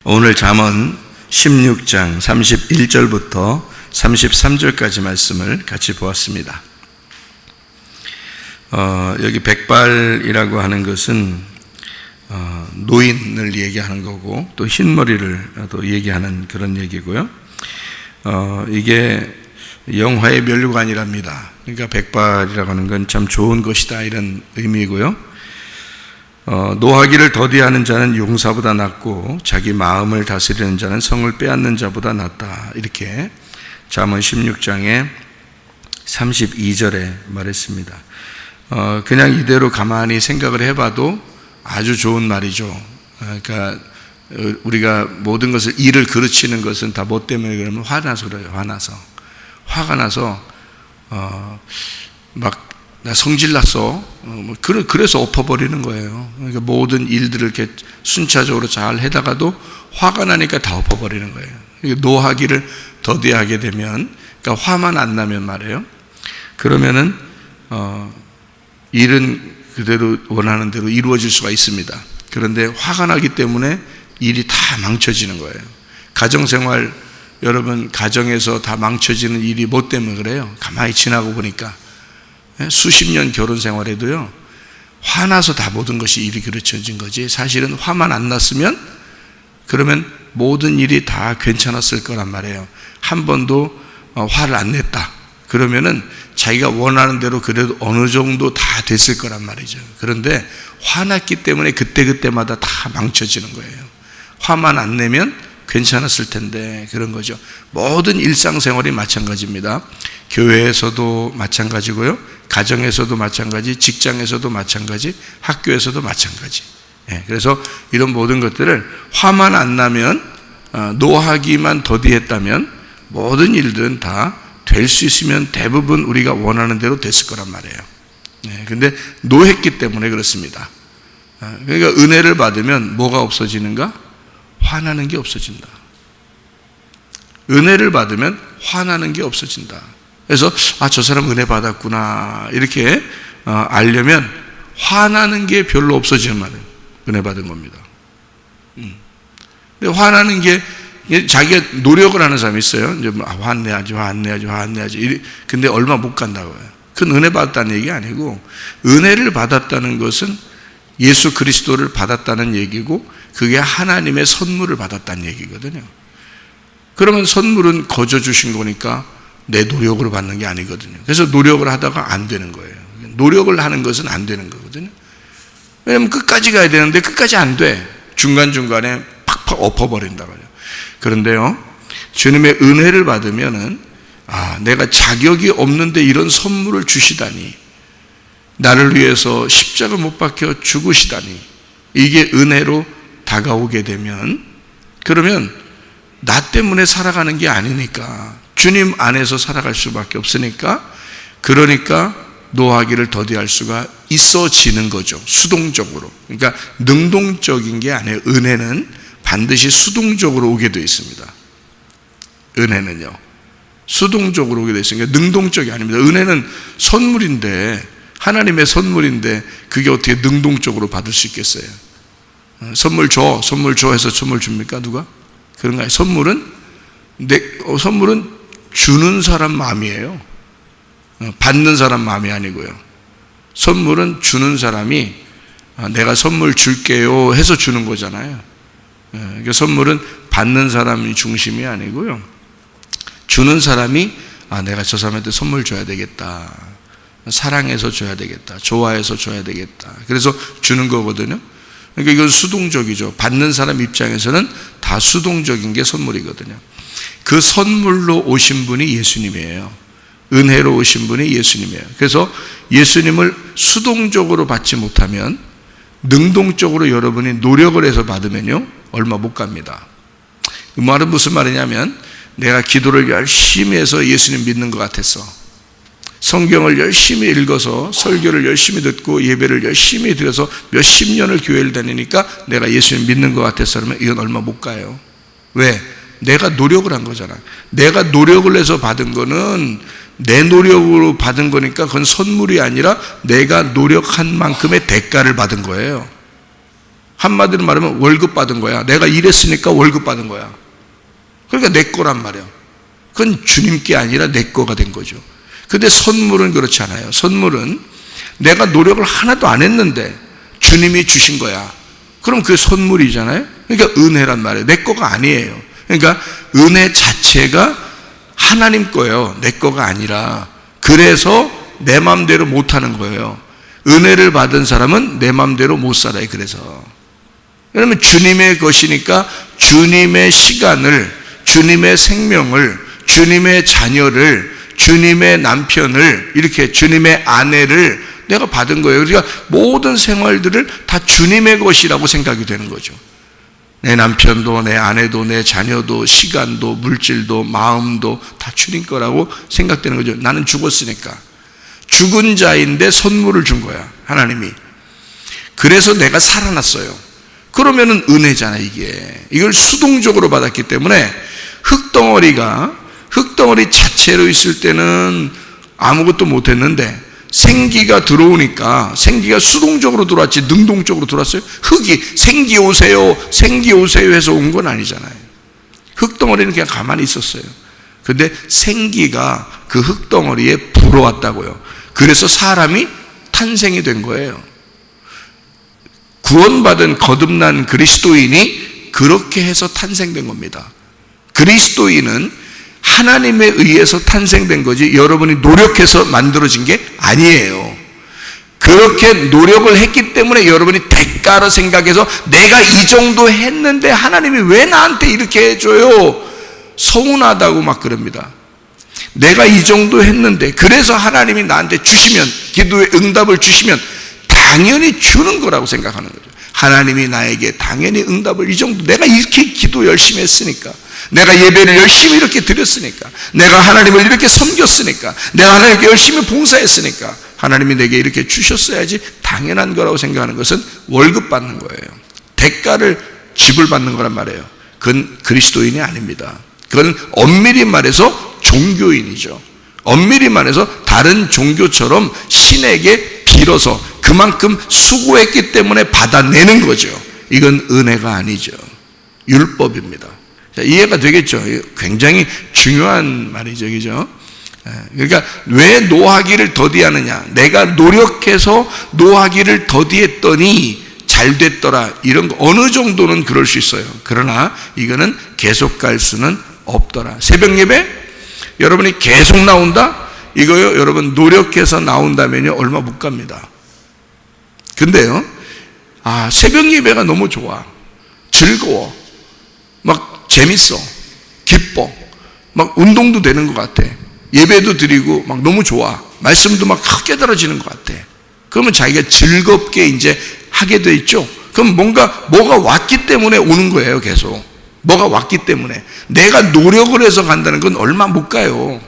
오늘 잠언 16장 31절부터 33절까지 말씀을 같이 보았습니다. 여기 백발이라고 하는 것은 노인을 얘기하는 거고, 또 흰머리를 또 얘기하는 그런 얘기고요. 이게 영화의 멸류관이랍니다. 그러니까 백발이라고 하는 건 참 좋은 것이다, 이런 의미고요. 노하기를 더디하는 자는 용사보다 낫고 자기 마음을 다스리는 자는 성을 빼앗는 자보다 낫다, 이렇게 잠언 16장의 32절에 말했습니다. 그냥 이대로 가만히 생각을 해봐도 아주 좋은 말이죠. 그러니까 우리가 모든 것을 일을 그르치는 것은 다 뭐 때문에 그러면 화나서 그래요. 화가 나서 막 나 성질났어. 그래서 엎어버리는 거예요. 그러니까 모든 일들을 이렇게 순차적으로 잘 해다가도 화가 나니까 다 엎어버리는 거예요. 노하기를 더디하게 되면, 그러니까 화만 안 나면 말이에요. 그러면은 일은 그대로 원하는 대로 이루어질 수가 있습니다. 그런데 화가 나기 때문에 일이 다 망쳐지는 거예요. 가정생활, 여러분 가정에서 다 망쳐지는 일이 뭐 때문에 그래요? 가만히 지나고 보니까 수십 년 결혼 생활에도요, 화나서 다 모든 것이 일이 그르쳐진 거지, 사실은 화만 안 났으면 그러면 모든 일이 다 괜찮았을 거란 말이에요. 한 번도 화를 안 냈다 그러면은 자기가 원하는 대로 그래도 어느 정도 다 됐을 거란 말이죠. 그런데 화났기 때문에 그때마다 다 망쳐지는 거예요. 화만 안 내면 괜찮았을 텐데, 그런 거죠. 모든 일상생활이 마찬가지입니다. 교회에서도 마찬가지고요, 가정에서도 마찬가지, 직장에서도 마찬가지, 학교에서도 마찬가지. 그래서 이런 모든 것들을 화만 안 나면, 노하기만 더디했다면 모든 일들은 다 될 수 있으면 대부분 우리가 원하는 대로 됐을 거란 말이에요. 근데 노했기 때문에 그렇습니다. 그러니까 은혜를 받으면 뭐가 없어지는가? 화나는 게 없어진다. 은혜를 받으면 화나는 게 없어진다. 그래서 저 사람 은혜 받았구나, 이렇게 알려면 화나는 게 별로 없어지는 말이에요. 은혜 받은 겁니다. 근데 화나는 게, 자기가 노력을 하는 사람이 있어요. 이제 화 안 내야지. 근데 얼마 못 간다고요. 그건 은혜 받았다는 얘기 아니고, 은혜를 받았다는 것은 예수 그리스도를 받았다는 얘기고, 그게 하나님의 선물을 받았다는 얘기거든요. 그러면 선물은 거저 주신 거니까 내 노력으로 받는 게 아니거든요. 그래서 노력을 하다가 안 되는 거예요. 노력을 하는 것은 안 되는 거거든요. 왜냐하면 끝까지 가야 되는데 끝까지 안 돼. 중간중간에 팍팍 엎어버린다고요. 그런데요, 주님의 은혜를 받으면은, 내가 자격이 없는데 이런 선물을 주시다니, 나를 위해서 십자가 못 박혀 죽으시다니, 이게 은혜로 다가오게 되면, 그러면 나 때문에 살아가는 게 아니니까, 주님 안에서 살아갈 수밖에 없으니까, 그러니까 노하기를 더디할 수가 있어지는 거죠. 수동적으로. 그러니까 능동적인 게 아니에요. 은혜는 반드시 수동적으로 오게 되어 있습니다. 은혜는요, 수동적으로 오게 되어 있으니까 능동적이 아닙니다. 은혜는 선물인데, 하나님의 선물인데 그게 어떻게 능동적으로 받을 수 있겠어요? 선물 줘 해서 선물 줍니까? 누가? 그런가요? 선물은 주는 사람 마음이에요. 받는 사람 마음이 아니고요. 선물은 주는 사람이 내가 선물 줄게요 해서 주는 거잖아요. 그러니까 선물은 받는 사람이 중심이 아니고요, 주는 사람이 내가 저 사람한테 선물 줘야 되겠다, 사랑해서 줘야 되겠다, 좋아해서 줘야 되겠다, 그래서 주는 거거든요. 그러니까 이건 수동적이죠. 받는 사람 입장에서는 다 수동적인 게 선물이거든요. 그 선물로 오신 분이 예수님이에요. 은혜로 오신 분이 예수님이에요. 그래서 예수님을 수동적으로 받지 못하면, 능동적으로 여러분이 노력을 해서 받으면요, 얼마 못 갑니다. 그 말은 무슨 말이냐면, 내가 기도를 열심히 해서 예수님 믿는 것 같았어, 성경을 열심히 읽어서 설교를 열심히 듣고 예배를 열심히 드려서 몇십 년을 교회를 다니니까 내가 예수님 믿는 것 같아서, 그러면 이건 얼마 못 가요. 왜? 내가 노력을 한 거잖아. 내가 노력을 해서 받은 거는 내 노력으로 받은 거니까 그건 선물이 아니라 내가 노력한 만큼의 대가를 받은 거예요. 한마디로 말하면 월급 받은 거야. 내가 일했으니까 월급 받은 거야. 그러니까 내 거란 말이야. 그건 주님께 아니라 내 거가 된 거죠. 근데 선물은 그렇지 않아요. 선물은 내가 노력을 하나도 안 했는데 주님이 주신 거야. 그럼 그게 선물이잖아요. 그러니까 은혜란 말이에요. 내 거가 아니에요. 그러니까 은혜 자체가 하나님 거예요. 내 거가 아니라. 그래서 내 마음대로 못하는 거예요. 은혜를 받은 사람은 내 마음대로 못 살아요. 그래서 그러면 주님의 것이니까 주님의 시간을, 주님의 생명을, 주님의 자녀를, 주님의 남편을, 이렇게 주님의 아내를 내가 받은 거예요. 그러니까 모든 생활들을 다 주님의 것이라고 생각이 되는 거죠. 내 남편도, 내 아내도, 내 자녀도, 시간도, 물질도, 마음도 다 주님 거라고 생각되는 거죠. 나는 죽었으니까. 죽은 자인데 선물을 준 거야, 하나님이. 그래서 내가 살아났어요. 그러면은 은혜잖아, 이게. 이걸 수동적으로 받았기 때문에 흙덩어리 자체로 있을 때는 아무것도 못했는데 생기가 들어오니까, 생기가 수동적으로 들어왔지 능동적으로 들어왔어요? 흙이 생기 오세요, 생기 오세요 해서 온 건 아니잖아요. 흙덩어리는 그냥 가만히 있었어요. 근데 생기가 그 흙덩어리에 불어왔다고요. 그래서 사람이 탄생이 된 거예요. 구원받은 거듭난 그리스도인이 그렇게 해서 탄생된 겁니다. 그리스도인은 하나님에 의해서 탄생된 거지 여러분이 노력해서 만들어진 게 아니에요. 그렇게 노력을 했기 때문에 여러분이 대가로 생각해서 내가 이 정도 했는데 하나님이 왜 나한테 이렇게 해줘요? 서운하다고 막 그럽니다. 내가 이 정도 했는데, 그래서 하나님이 나한테 주시면, 기도의 응답을 주시면 당연히 주는 거라고 생각하는 거죠. 하나님이 나에게 당연히 응답을, 이 정도 내가 이렇게 기도 열심히 했으니까, 내가 예배를 열심히 이렇게 드렸으니까, 내가 하나님을 이렇게 섬겼으니까, 내가 하나님께 열심히 봉사했으니까 하나님이 내게 이렇게 주셨어야지 당연한 거라고 생각하는 것은 월급 받는 거예요. 대가를 지불받는 거란 말이에요. 그건 그리스도인이 아닙니다. 그건 엄밀히 말해서 종교인이죠. 엄밀히 말해서 다른 종교처럼 신에게 빌어서 그만큼 수고했기 때문에 받아내는 거죠. 이건 은혜가 아니죠. 율법입니다. 자, 이해가 되겠죠? 굉장히 중요한 말이죠. 그죠? 그러니까 왜 노하기를 더디하느냐? 내가 노력해서 노하기를 더디했더니 잘 됐더라. 이런 거 어느 정도는 그럴 수 있어요. 그러나 이거는 계속 갈 수는 없더라. 새벽 예배 여러분이 계속 나온다? 이거요, 여러분 노력해서 나온다면요 얼마 못 갑니다. 근데요, 새벽 예배가 너무 좋아, 즐거워, 막 재밌어, 기뻐, 막 운동도 되는 것 같아, 예배도 드리고 막 너무 좋아, 말씀도 막 깨달아지는 것 같아. 그러면 자기가 즐겁게 이제 하게 돼 있죠. 그럼 뭐가 왔기 때문에 오는 거예요. 계속 뭐가 왔기 때문에. 내가 노력을 해서 간다는 건 얼마 못 가요.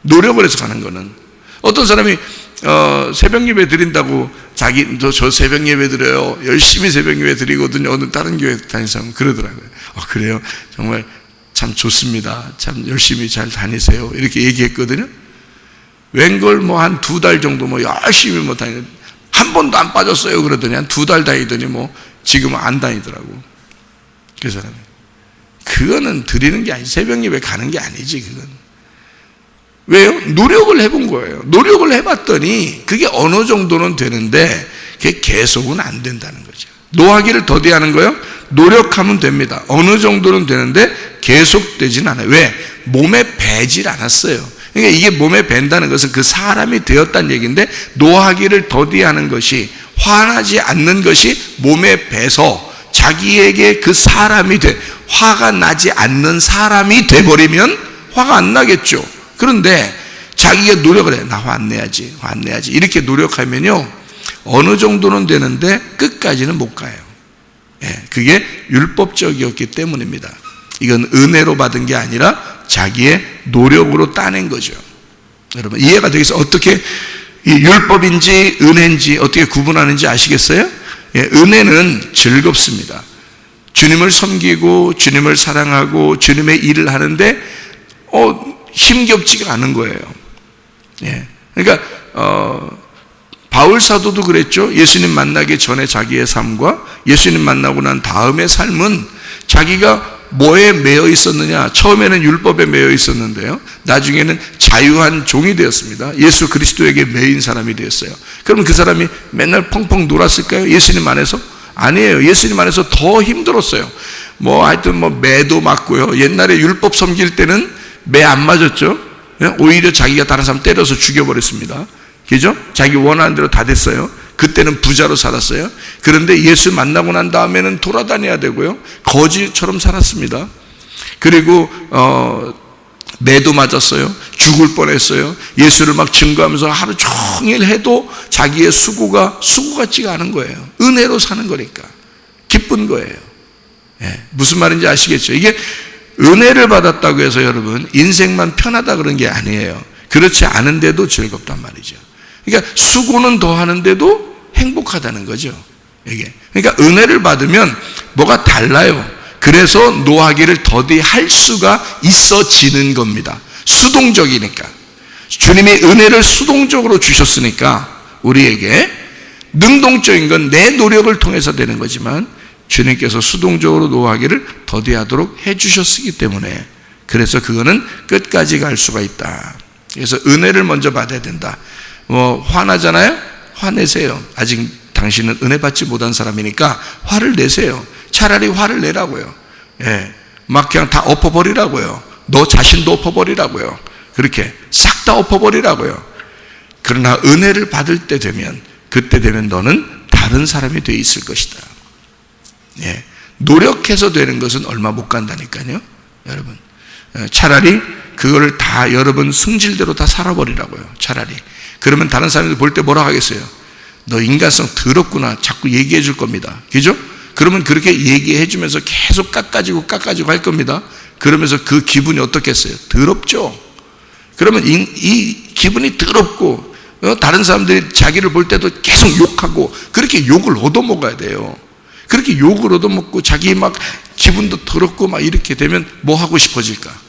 노력을 해서 가는 거는. 어떤 사람이 새벽 예배 드린다고 저 새벽 예배 드려요, 열심히 새벽 예배 드리거든요, 어느 다른 교회 다니는 사람은 그러더라고요. 그래요? 정말 참 좋습니다, 참 열심히 잘 다니세요, 이렇게 얘기했거든요. 웬걸 뭐 한 2달 정도 뭐 열심히 뭐 다니는, 한 번도 안 빠졌어요 그러더니 한 2달 다니더니 뭐 지금은 안 다니더라고. 그 사람이. 그거는 드리는 게 아니지, 새벽 예배 가는 게 아니지. 그건 왜요? 노력을 해본 거예요. 노력을 해봤더니 그게 어느 정도는 되는데 그게 계속은 안 된다는 거죠. 노하기를 더디하는 거예요. 노력하면 됩니다. 어느 정도는 되는데 계속 되진 않아요. 왜? 몸에 배질 않았어요. 그러니까 이게 몸에 밴다는 것은 그 사람이 되었다는 얘기인데, 노하기를 더디하는 것이, 화나지 않는 것이 몸에 배서 자기에게 그 사람이 화가 나지 않는 사람이 돼버리면 화가 안 나겠죠. 그런데 자기가 노력을 해. 나 화 안 내야지, 화 안 내야지, 이렇게 노력하면요 어느 정도는 되는데 끝까지는 못 가요. 그게 율법적이었기 때문입니다. 이건 은혜로 받은 게 아니라 자기의 노력으로 따낸 거죠. 여러분 이해가 되겠어요? 어떻게 이 율법인지 은혜인지 어떻게 구분하는지 아시겠어요? 은혜는 즐겁습니다. 주님을 섬기고 주님을 사랑하고 주님의 일을 하는데 힘겹지가 않은 거예요. 그러니까 바울 사도도 그랬죠. 예수님 만나기 전에 자기의 삶과 예수님 만나고 난 다음의 삶은 자기가 뭐에 매여 있었느냐? 처음에는 율법에 매여 있었는데요, 나중에는 자유한 종이 되었습니다. 예수 그리스도에게 매인 사람이 되었어요. 그러면 그 사람이 맨날 펑펑 놀았을까요? 예수님 안에서? 아니에요. 예수님 안에서 더 힘들었어요. 하여튼 매도 맞고요. 옛날에 율법 섬길 때는 매 안 맞았죠. 오히려 자기가 다른 사람 때려서 죽여버렸습니다. 그죠? 자기 원하는 대로 다 됐어요. 그때는 부자로 살았어요. 그런데 예수 만나고 난 다음에는 돌아다녀야 되고요, 거지처럼 살았습니다. 그리고 매도 맞았어요. 죽을 뻔했어요. 예수를 막 증거하면서 하루 종일 해도 자기의 수고 같지가 않은 거예요. 은혜로 사는 거니까 기쁜 거예요. 무슨 말인지 아시겠죠? 이게 은혜를 받았다고 해서 여러분 인생만 편하다 그런 게 아니에요. 그렇지 않은데도 즐겁단 말이죠. 그러니까 수고는 더 하는데도 행복하다는 거죠. 이게. 그러니까 은혜를 받으면 뭐가 달라요. 그래서 노하기를 더디 할 수가 있어지는 겁니다. 수동적이니까. 주님이 은혜를 수동적으로 주셨으니까 우리에게 능동적인 건 내 노력을 통해서 되는 거지만 주님께서 수동적으로 노하기를 더디하도록 해주셨기 때문에, 그래서 그거는 끝까지 갈 수가 있다. 그래서 은혜를 먼저 받아야 된다. 화나잖아요? 화내세요. 아직 당신은 은혜 받지 못한 사람이니까 화를 내세요. 차라리 화를 내라고요. 막 그냥 다 엎어버리라고요. 너 자신도 엎어버리라고요. 그렇게 싹 다 엎어버리라고요. 그러나 은혜를 받을 때 되면, 그때 되면 너는 다른 사람이 돼 있을 것이다. 노력해서 되는 것은 얼마 못 간다니까요, 여러분. 차라리 그거를 다 여러분 승질대로 다 살아버리라고요. 차라리. 그러면 다른 사람들 볼 때 뭐라 하겠어요? 너 인간성 더럽구나. 자꾸 얘기해 줄 겁니다. 그죠? 그러면 그렇게 얘기해 주면서 계속 깎아지고 할 겁니다. 그러면서 그 기분이 어떻겠어요? 더럽죠? 그러면 이 기분이 더럽고, 다른 사람들이 자기를 볼 때도 계속 욕하고, 그렇게 욕을 얻어먹어야 돼요. 그렇게 욕을 얻어먹고 자기 막 기분도 더럽고 막 이렇게 되면 뭐 하고 싶어질까?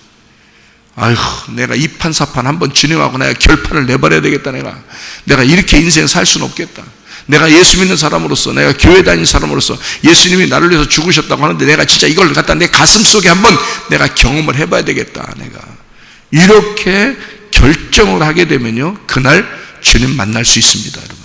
아휴, 내가 이판사판 한번 주님하고 내가 결판을 내버려야 되겠다. 내가 이렇게 인생 살 수는 없겠다. 내가 예수 믿는 사람으로서, 내가 교회 다니는 사람으로서 예수님이 나를 위해서 죽으셨다고 하는데 내가 진짜 이걸 갖다 내 가슴 속에 한번 내가 경험을 해봐야 되겠다. 내가 이렇게 결정을 하게 되면요, 그날 주님 만날 수 있습니다, 여러분.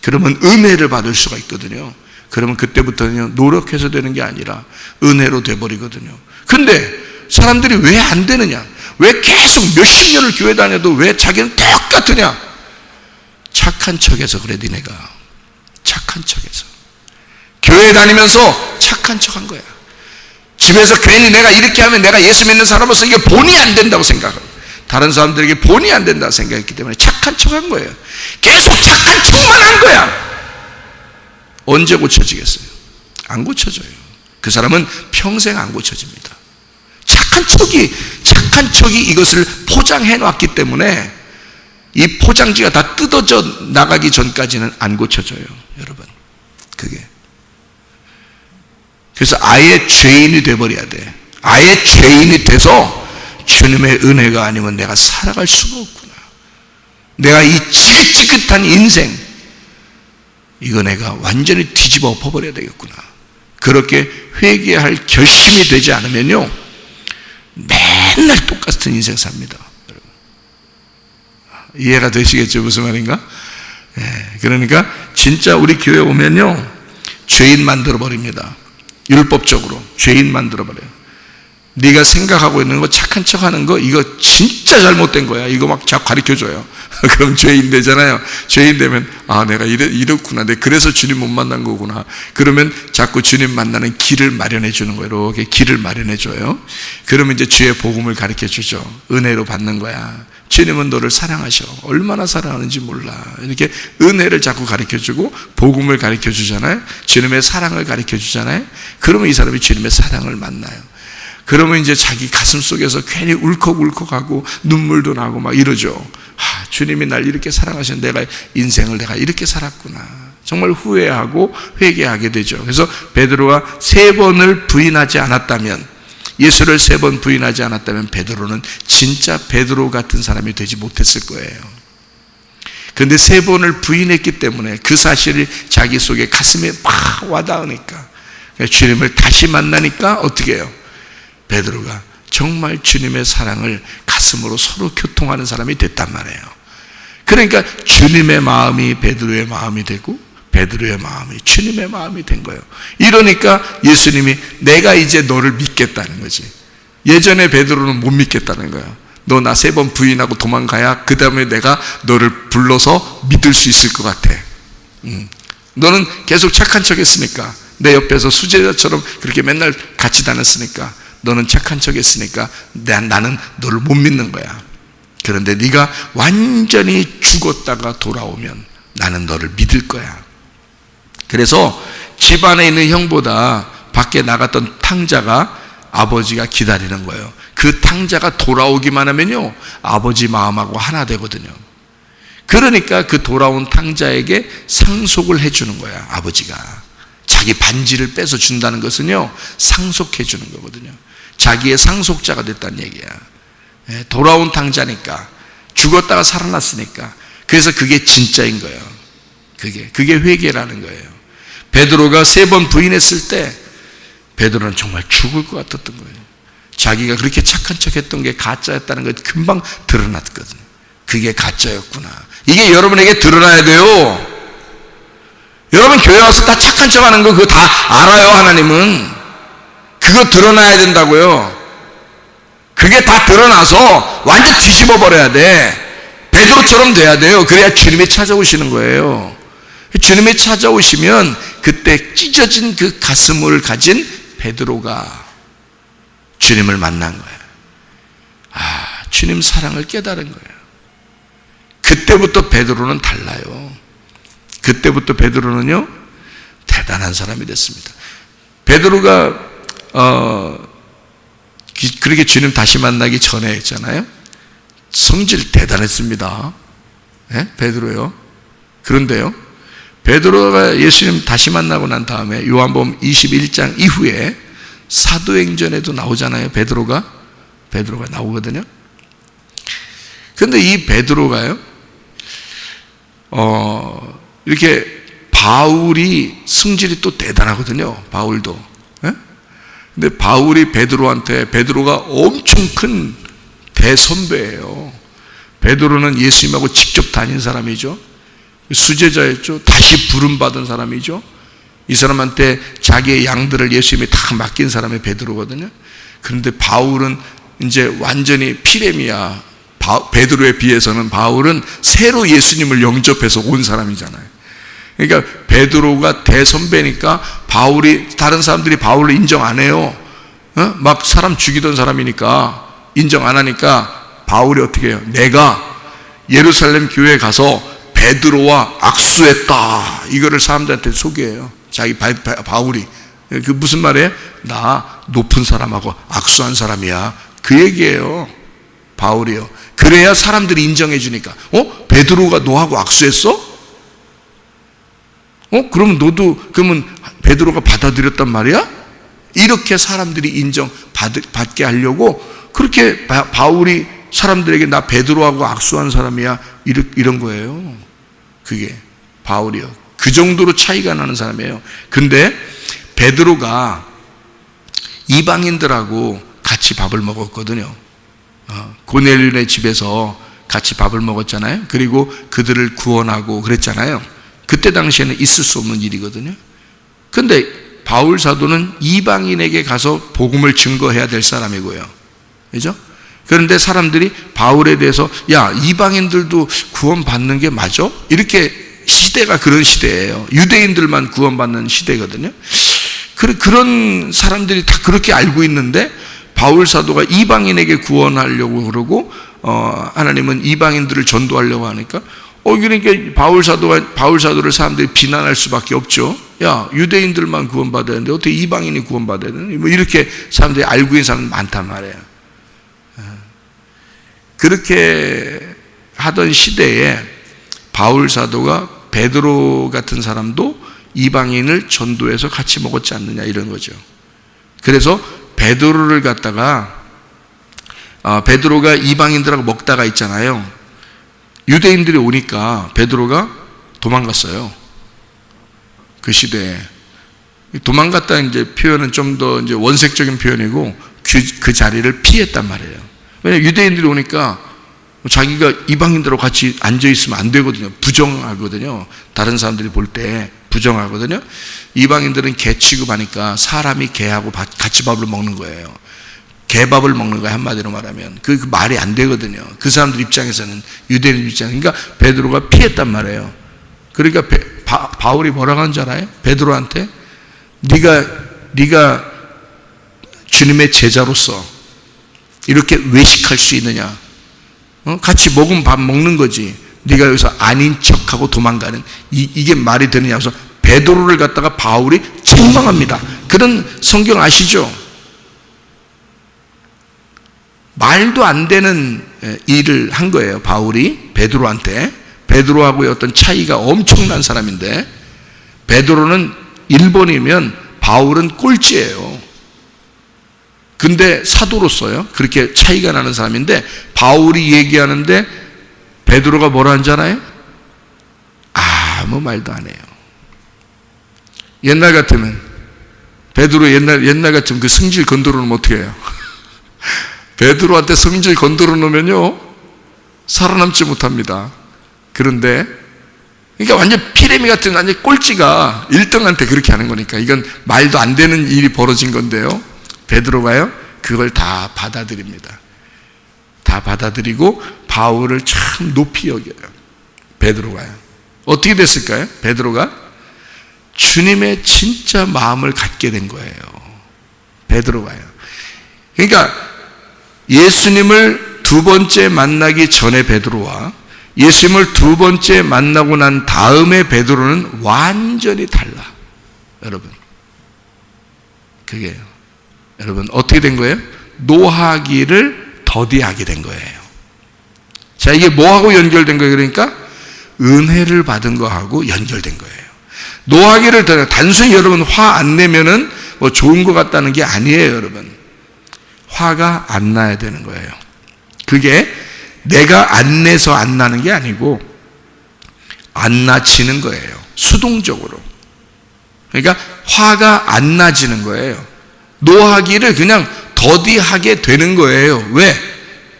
그러면 은혜를 받을 수가 있거든요. 그러면 그때부터는 노력해서 되는 게 아니라 은혜로 돼버리거든요. 근데 사람들이 왜 안 되느냐? 왜 계속 몇십 년을 교회 다녀도 왜 자기는 똑같으냐? 착한 척해서 그래. 니네가 착한 척해서 교회 다니면서 착한 척한 거야. 집에서 괜히 내가 이렇게 하면 내가 예수 믿는 사람으로서 이게 본이 안 된다고 생각하고, 다른 사람들에게 본이 안 된다고 생각했기 때문에 착한 척한 거예요. 계속 착한 척만 한 거야. 언제 고쳐지겠어요? 안 고쳐져요. 그 사람은 평생 안 고쳐집니다. 착한 척이 이것을 포장해 놨기 때문에 이 포장지가 다 뜯어져 나가기 전까지는 안 고쳐져요, 여러분. 그게. 그래서 아예 죄인이 돼버려야 돼. 아예 죄인이 돼서 주님의 은혜가 아니면 내가 살아갈 수가 없구나. 내가 이 지긋지긋한 인생, 이거 내가 완전히 뒤집어 엎어버려야 되겠구나. 그렇게 회개할 결심이 되지 않으면요, 맨날 똑같은 인생 삽니다. 이해가 되시겠죠? 무슨 말인가? 그러니까 진짜 우리 교회 오면요, 죄인 만들어 버립니다. 율법적으로 죄인 만들어 버려요. 네가 생각하고 있는 거, 착한 척하는 거, 이거 진짜 잘못된 거야. 이거 막 자꾸 가르쳐줘요. 그럼 죄인 되잖아요. 죄인 되면 내가 이렇구나. 내가 그래서 주님 못 만난 거구나. 그러면 자꾸 주님 만나는 길을 마련해 주는 거예요. 이렇게 길을 마련해 줘요. 그러면 이제 주의 복음을 가르쳐 주죠. 은혜로 받는 거야. 주님은 너를 사랑하셔. 얼마나 사랑하는지 몰라. 이렇게 은혜를 자꾸 가르쳐 주고 복음을 가르쳐 주잖아요. 주님의 사랑을 가르쳐 주잖아요. 그러면 이 사람이 주님의 사랑을 만나요. 그러면 이제 자기 가슴 속에서 괜히 울컥울컥하고 눈물도 나고 막 이러죠. 주님이 날 이렇게 사랑하셨는데 내가 인생을 내가 이렇게 살았구나. 정말 후회하고 회개하게 되죠. 그래서 베드로가 3번을 부인하지 않았다면, 예수를 3번 부인하지 않았다면 베드로는 진짜 베드로 같은 사람이 되지 못했을 거예요. 그런데 3번을 부인했기 때문에 그 사실이 자기 속에 가슴에 막 와닿으니까, 주님을 다시 만나니까 어떻게 해요? 베드로가 정말 주님의 사랑을 가슴으로 서로 교통하는 사람이 됐단 말이에요. 그러니까 주님의 마음이 베드로의 마음이 되고 베드로의 마음이 주님의 마음이 된 거예요. 이러니까 예수님이 내가 이제 너를 믿겠다는 거지. 예전에 베드로는 못 믿겠다는 거예요. 너 나 3번 부인하고 도망가야 그 다음에 내가 너를 불러서 믿을 수 있을 것 같아. 너는 계속 착한 척 했으니까, 내 옆에서 수제자처럼 그렇게 맨날 같이 다녔으니까, 너는 착한 척 했으니까 나는 너를 못 믿는 거야. 그런데 네가 완전히 죽었다가 돌아오면 나는 너를 믿을 거야. 그래서 집 안에 있는 형보다 밖에 나갔던 탕자가 아버지가 기다리는 거예요. 그 탕자가 돌아오기만 하면요, 아버지 마음하고 하나 되거든요. 그러니까 그 돌아온 탕자에게 상속을 해주는 거야, 아버지가. 자기 반지를 뺏어 준다는 것은요, 상속해 주는 거거든요. 자기의 상속자가 됐다는 얘기야. 돌아온 탕자니까, 죽었다가 살아났으니까. 그래서 그게 진짜인 거예요. 그게 회개라는 거예요. 베드로가 3번 부인했을 때 베드로는 정말 죽을 것 같았던 거예요. 자기가 그렇게 착한 척 했던 게 가짜였다는 것 금방 드러났거든요. 그게 가짜였구나. 이게 여러분에게 드러나야 돼요. 여러분 교회 와서 다 착한 척 하는 거 그거 다 알아요. 하나님은 그거 드러나야 된다고요. 그게 다 드러나서 완전 뒤집어 버려야 돼. 베드로처럼 돼야 돼요. 그래야 주님이 찾아오시는 거예요. 주님이 찾아오시면 그때 찢어진 그 가슴을 가진 베드로가 주님을 만난 거예요. 주님 사랑을 깨달은 거예요. 그때부터 베드로는 달라요. 그때부터 베드로는요, 대단한 사람이 됐습니다. 베드로가 그렇게 주님 다시 만나기 전에 했잖아요. 성질 대단했습니다. 베드로요. 그런데요, 베드로가 예수님 다시 만나고 난 다음에 요한복음 21장 이후에 사도행전에도 나오잖아요. 베드로가 나오거든요. 그런데 이 베드로가요, 이렇게 바울이 성질이 또 대단하거든요. 바울도. 근데 바울이 베드로가 엄청 큰 대선배예요. 베드로는 예수님하고 직접 다닌 사람이죠. 수제자였죠. 다시 부름받은 사람이죠. 이 사람한테 자기의 양들을 예수님이 다 맡긴 사람이 베드로거든요. 그런데 바울은 이제 완전히 피레미야. 베드로에 비해서는 바울은 새로 예수님을 영접해서 온 사람이잖아요. 그러니까 베드로가 대선배니까 다른 사람들이 바울을 인정 안 해요. 막 사람 죽이던 사람이니까 인정 안 하니까 바울이 어떻게 해요? 내가 예루살렘 교회에 가서 베드로와 악수했다. 이거를 사람들한테 소개해요. 자기 바울이. 그 무슨 말이에요? 나 높은 사람하고 악수한 사람이야. 그 얘기예요. 바울이요. 그래야 사람들이 인정해 주니까. 베드로가 너하고 악수했어? 그러면 베드로가 받아들였단 말이야? 이렇게 사람들이 인정받게 하려고 그렇게 바울이 사람들에게 나 베드로하고 악수한 사람이야. 이런 거예요. 그게 바울이요. 그 정도로 차이가 나는 사람이에요. 근데 베드로가 이방인들하고 같이 밥을 먹었거든요. 고넬료의 집에서 같이 밥을 먹었잖아요. 그리고 그들을 구원하고 그랬잖아요. 그때 당시에는 있을 수 없는 일이거든요. 근데 바울 사도는 이방인에게 가서 복음을 증거해야 될 사람이고요. 그죠? 그런데 사람들이 바울에 대해서 야, 이방인들도 구원받는 게 맞아? 이렇게 시대가 그런 시대예요. 유대인들만 구원받는 시대거든요. 그런 사람들이 다 그렇게 알고 있는데 바울 사도가 이방인에게 구원하려고 그러고 하나님은 이방인들을 전도하려고 하니까 그러니까 바울 사도를 사람들이 비난할 수밖에 없죠. 야, 유대인들만 구원받아야 되는데 어떻게 이방인이 구원받아야 되는? 뭐 이렇게 사람들이 알고 있는 사람은 많단 말이에요. 그렇게 하던 시대에 바울 사도가 베드로 같은 사람도 이방인을 전도해서 같이 먹었지 않느냐 이런 거죠. 그래서 베드로를 갖다가 베드로가 이방인들하고 먹다가 있잖아요. 유대인들이 오니까 베드로가 도망갔어요. 그 시대에. 도망갔다 이제 표현은 좀 더 이제 원색적인 표현이고 그 자리를 피했단 말이에요. 왜냐하면 유대인들이 오니까 자기가 이방인들하고 같이 앉아있으면 안 되거든요. 부정하거든요. 다른 사람들이 볼 때 부정하거든요. 이방인들은 개 취급하니까 사람이 개하고 같이 밥을 먹는 거예요. 개밥을 먹는 거예요. 한마디로 말하면. 그 말이 안 되거든요. 그 사람들 입장에서는, 유대인 입장에서는. 그러니까 베드로가 피했단 말이에요. 그러니까 바울이 뭐라고 하는 줄 알아요? 베드로한테 네가 주님의 제자로서 이렇게 외식할 수 있느냐? 같이 먹은 밥 먹는 거지. 네가 여기서 아닌 척하고 도망가는 이게 말이 되느냐? 그래서 베드로를 갖다가 바울이 책망합니다. 그런 성경 아시죠? 말도 안 되는 일을 한 거예요. 바울이 베드로한테. 베드로하고의 어떤 차이가 엄청난 사람인데, 베드로는 1번이면 바울은 꼴찌예요. 근데 사도로서요, 그렇게 차이가 나는 사람인데, 바울이 얘기하는데 베드로가 뭐라 하는지 알아요? 아무 말도 안 해요. 옛날 같으면 베드로 옛날 같으면 그 성질 건드려 놓으면 어떻게 해요? 베드로한테 성질 건드려 놓으면요 살아남지 못합니다. 그런데 그러니까 완전 피레미 같은 완전 꼴찌가 1등한테 그렇게 하는 거니까 이건 말도 안 되는 일이 벌어진 건데요, 베드로가요 그걸 다 받아들입니다. 다 받아들이고 바울을 참 높이 여겨요. 베드로가요. 어떻게 됐을까요? 베드로가 주님의 진짜 마음을 갖게 된 거예요. 베드로가요. 그러니까 예수님을 두 번째 만나기 전에 베드로와 예수님을 두 번째 만나고 난 다음에 베드로는 완전히 달라. 여러분, 그게요. 여러분, 어떻게 된 거예요? 노하기를 더디하게 된 거예요. 자, 이게 뭐하고 연결된 거예요? 그러니까 은혜를 받은 거하고 연결된 거예요. 노하기를 더디, 단순히 여러분 화 안 내면은 뭐 좋은 것 같다는 게 아니에요, 여러분. 화가 안 나야 되는 거예요. 그게 내가 안 내서 안 나는 게 아니고 안 나지는 거예요. 수동적으로. 그러니까 화가 안 나지는 거예요. 노하기를 그냥 더디하게 되는 거예요. 왜?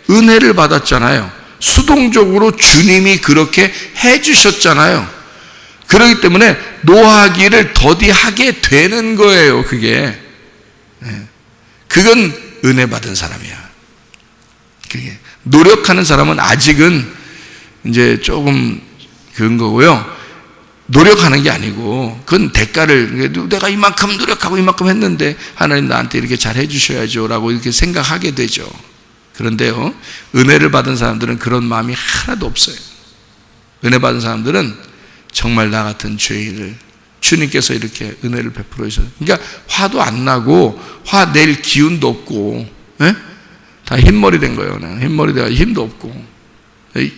은혜를 받았잖아요. 수동적으로 주님이 그렇게 해주셨잖아요. 그렇기 때문에 노하기를 더디하게 되는 거예요. 그게. 그건 은혜 받은 사람이야. 그게. 노력하는 사람은 아직은 이제 조금 그런 거고요. 노력하는 게 아니고 그건 대가를, 내가 이만큼 노력하고 이만큼 했는데 하나님 나한테 이렇게 잘 해주셔야죠 라고 이렇게 생각하게 되죠. 그런데요, 은혜를 받은 사람들은 그런 마음이 하나도 없어요. 은혜 받은 사람들은 정말 나 같은 죄인을 주님께서 이렇게 은혜를 베풀어 주셔서, 그러니까 화도 안 나고 화 낼 기운도 없고, 다 흰머리 된 거예요. 흰머리 돼가 힘도 없고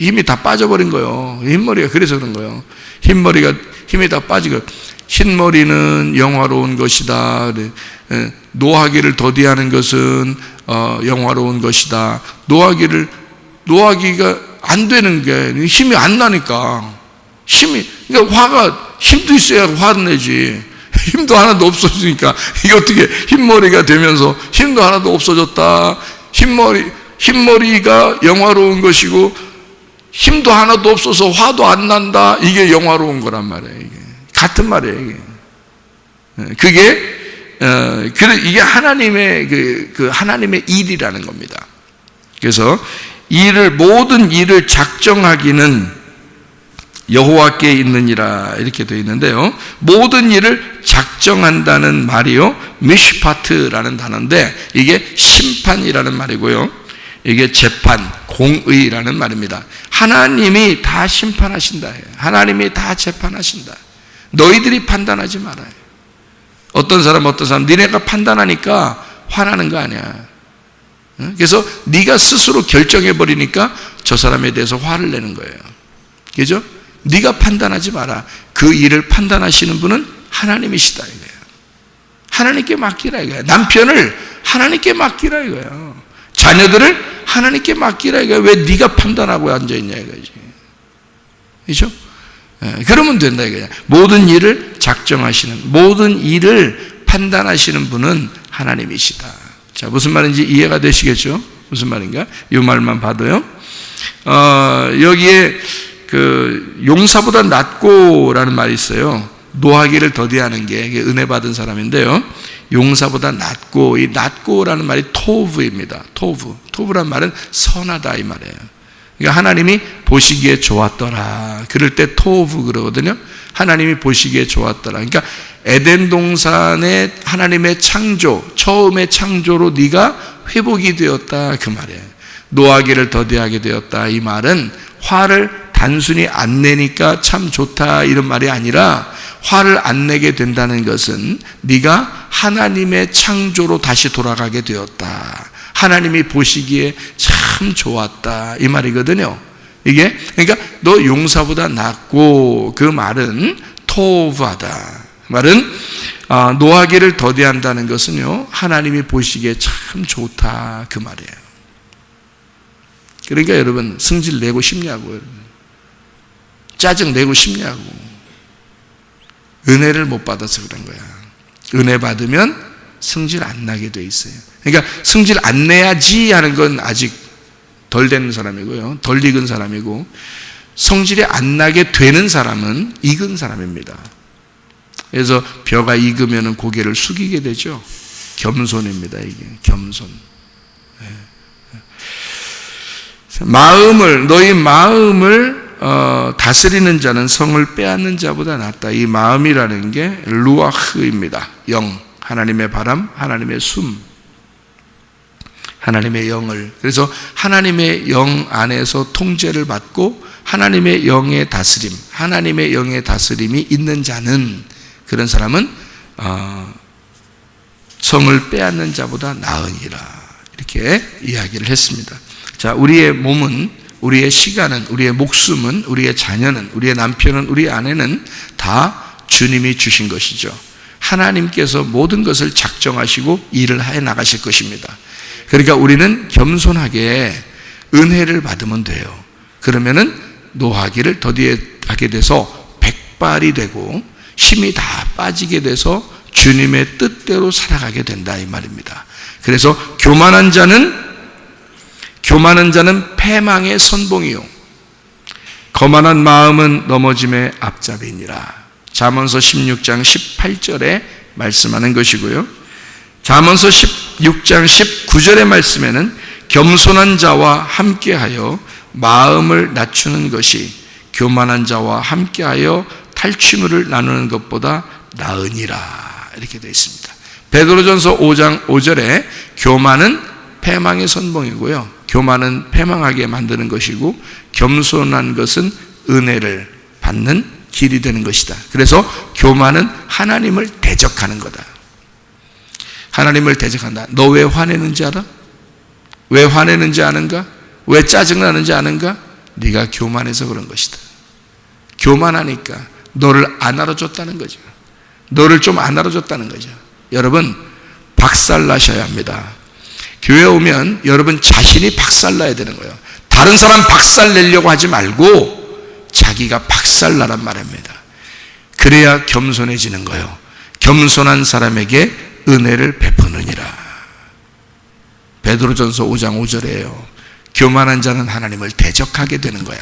힘이 다 빠져버린 거예요. 흰머리가 그래서 그런 거예요. 흰머리가 힘이 다 빠지고, 흰머리는 영화로운 것이다. 노하기를 더디하는 것은 영화로운 것이다. 노하기가 안 되는 게 힘이 안 나니까. 그러니까 화가 힘도 있어야 화를 내지. 힘도 하나도 없어지니까 이게 어떻게 흰머리가 되면서 힘도 하나도 없어졌다. 흰머리가 영화로운 것이고 힘도 하나도 없어서 화도 안 난다. 이게 영화로운 거란 말이에요. 이게 같은 말이에요. 이게 이게 하나님의 하나님의 일이라는 겁니다. 그래서 모든 일을 작정하기는 여호와께 있느니라 이렇게 되어 있는데요. 모든 일을 작정한다는 말이요, 미시파트라는 단어인데 이게 심판이라는 말이고요, 이게 재판, 공의라는 말입니다. 하나님이 다 심판하신다. 하나님이 다 재판하신다. 너희들이 판단하지 말아요. 어떤 사람 니네가 판단하니까 화나는 거 아니야. 그래서 네가 스스로 결정해버리니까 저 사람에 대해서 화를 내는 거예요. 그죠? 네가 판단하지 마라. 그 일을 판단하시는 분은 하나님이시다 이거예요. 하나님께 맡기라 이거예요. 남편을 하나님께 맡기라 이거예요. 자녀들을 하나님께 맡기라 이거예요. 왜 네가 판단하고 앉아있냐 이거지. 그렇죠? 그러면 된다 이거야. 모든 일을 작정하시는, 모든 일을 판단하시는 분은 하나님이시다. 자, 무슨 말인지 이해가 되시겠죠? 무슨 말인가? 이 말만 봐도요. 여기에 그 용사보다 낫고라는 말이 있어요. 노하기를 더디하는 게 은혜 받은 사람인데요. 용사보다 낫고, 이 낫고라는 말이 토브입니다. 토브란 말은 선하다 이 말이에요. 그러니까 하나님이 보시기에 좋았더라. 그럴 때 토브 그러거든요. 하나님이 보시기에 좋았더라. 그러니까 에덴 동산의 하나님의 창조, 처음의 창조로 네가 회복이 되었다 그 말이에요. 노하기를 더디하게 되었다 이 말은 화를 단순히 안 내니까 참 좋다 이런 말이 아니라, 화를 안 내게 된다는 것은 네가 하나님의 창조로 다시 돌아가게 되었다. 하나님이 보시기에 참 좋았다 이 말이거든요. 이게 그러니까 너 용사보다 낫고, 그 말은 토브하다. 말은 노하기를 더디한다는 것은요, 하나님이 보시기에 참 좋다 그 말이에요. 그러니까 여러분, 승질 내고 싶냐고, 여러분. 짜증 내고 싶냐고. 은혜를 못 받아서 그런 거야. 은혜 받으면 승질 안 나게 돼 있어요. 그러니까 승질 안 내야지 하는 건 아직 덜 되는 사람이고요, 덜 익은 사람이고, 성질이 안 나게 되는 사람은 익은 사람입니다. 그래서 벼가 익으면 고개를 숙이게 되죠. 겸손입니다. 이게 겸손. 너희 마음을 다스리는 자는 성을 빼앗는 자보다 낫다. 이 마음이라는 게 루아흐입니다. 영, 하나님의 바람, 하나님의 숨, 하나님의 영을. 그래서 하나님의 영 안에서 통제를 받고 하나님의 영의 다스림, 하나님의 영의 다스림이 있는 자는, 그런 사람은 성을 빼앗는 자보다 나으니라. 이렇게 이야기를 했습니다. 자, 우리의 몸은, 우리의 시간은, 우리의 목숨은, 우리의 자녀는, 우리의 남편은, 우리 아내는 다 주님이 주신 것이죠. 하나님께서 모든 것을 작정하시고 일을 해 나가실 것입니다. 그러니까 우리는 겸손하게 은혜를 받으면 돼요. 그러면은 노하기를 더디하게 돼서 백발이 되고 힘이 다 빠지게 돼서 주님의 뜻대로 살아가게 된다 이 말입니다. 그래서 교만한 자는 패망의 선봉이요, 거만한 마음은 넘어짐의 앞잡이니라. 잠언서 16장 18절에 말씀하는 것이고요. 잠언서 16장 19절의 말씀에는 겸손한 자와 함께하여 마음을 낮추는 것이 교만한 자와 함께하여 탈취물을 나누는 것보다 나으니라. 이렇게 되어 있습니다. 베드로전서 5장 5절에 교만은 패망의 선봉이고요, 교만은 패망하게 만드는 것이고, 겸손한 것은 은혜를 받는 길이 되는 것이다. 그래서 교만은 하나님을 대적하는 거다. 하나님을 대적한다. 너 왜 화내는지 알아? 왜 화내는지 아는가? 왜 짜증나는지 아는가? 네가 교만해서 그런 것이다. 교만하니까 너를 안 알아줬다는 거죠. 너를 좀 안 알아줬다는 거죠. 여러분, 박살나셔야 합니다. 교회 오면 여러분 자신이 박살나야 되는 거예요. 다른 사람 박살내려고 하지 말고 자기가 박살나란 말입니다. 그래야 겸손해지는 거예요. 겸손한 사람에게 은혜를 베푸느니라. 베드로전서 5장 5절이에요. 교만한 자는 하나님을 대적하게 되는 거야.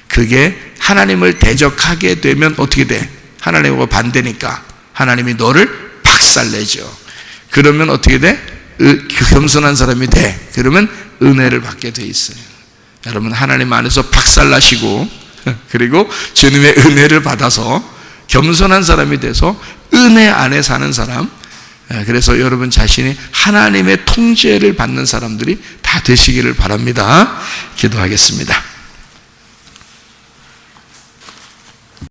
그게 하나님을 대적하게 되면 어떻게 돼? 하나님하고 반대니까 하나님이 너를 박살내죠. 그러면 어떻게 돼? 겸손한 사람이 돼. 그러면 은혜를 받게 돼 있어요. 여러분, 하나님 안에서 박살나시고 그리고 주님의 은혜를 받아서 겸손한 사람이 돼서 은혜 안에 사는 사람, 그래서 여러분 자신이 하나님의 통제를 받는 사람들이 다 되시기를 바랍니다. 기도하겠습니다.